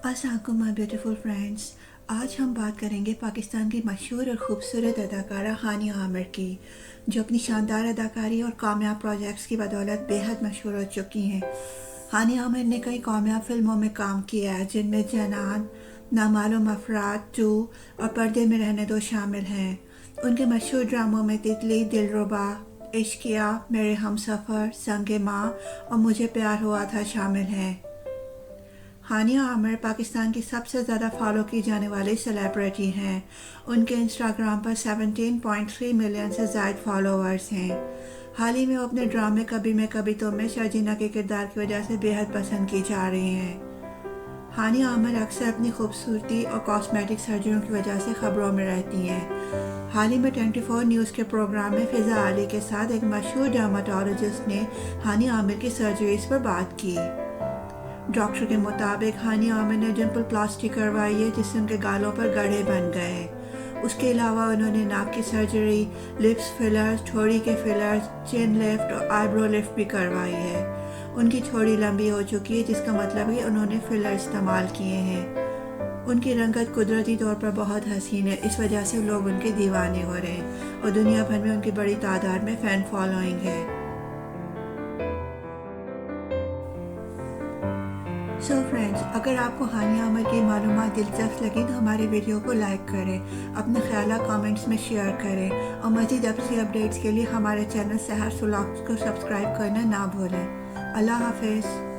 अस्सलाम वालेकुम my beautiful friends. आज हम बात करेंगे पाकिस्तान की मशहूर और ख़ूबसूरत अदाकारा हानिया आमिर की, जो अपनी शानदार अदाकारी और कामयाब प्रोजेक्ट्स की बदौलत बेहद मशहूर हो चुकी हैं। हानिया आमिर ने कई कामयाब फिल्मों में काम किया है, जिनमें जनान, नामालूम अफराद 2 और पर्दे में रहने दो शामिल हैं। उनके मशहूर ड्रामों में तितली, दिलरुबा, इश्किया, मेरे हमसफ़र, संग माँ और मुझे प्यार हुआ था शामिल हैं। हानिया आमिर पाकिस्तान की सबसे ज़्यादा फॉलो की जाने वाली सेलिब्रिटी हैं। उनके इंस्टाग्राम पर 17.3 मिलियन से ज़ायद फॉलोअर्स हैं। हाल ही में वो अपने ड्रामे कभी मैं कभी तो में शर्जीना के किरदार की वजह से बेहद पसंद की जा रही हैं। हानिया आमिर अक्सर अपनी खूबसूरती और कॉस्मेटिक सर्जरियों की वजह से खबरों में रहती हैं। हाल ही में 24 न्यूज़ के प्रोग्राम में फ़िज़ा अली के साथ एक मशहूर डर्माटोलॉजिस्ट ने हानिया आमिर की सर्जरीज पर बात की। डॉक्टर के मुताबिक हानिया आमिर ने डिम्पल प्लास्टिक करवाई है, जिससे उनके गालों पर गड्ढे बन गए। उसके अलावा उन्होंने नाक की सर्जरी, लिप्स फिलर्स, ठोड़ी के फिलर्स, चिन लिफ्ट और आईब्रो लिफ्ट भी करवाई है। उनकी ठोड़ी लंबी हो चुकी है, जिसका मतलब है कि उन्होंने फिलर इस्तेमाल किए हैं। उनकी रंगत कुदरती तौर पर बहुत हसीन है, इस वजह से लोग उनके दीवाने हो रहे हैं और दुनिया भर में उनकी बड़ी तादाद में फ़ैन फॉलोइंग है। सो फ्रेंड्स, अगर आपको हानिया आमिर की मालूमात दिलचस्प लगी तो हमारी वीडियो को लाइक करें, अपने ख्यालात कमेंट्स में शेयर करें और मज़ीद अच्छी अपडेट्स के लिए हमारे चैनल सहर व्लॉग्स को सब्सक्राइब करना ना भूलें। अल्लाह हाफिज़।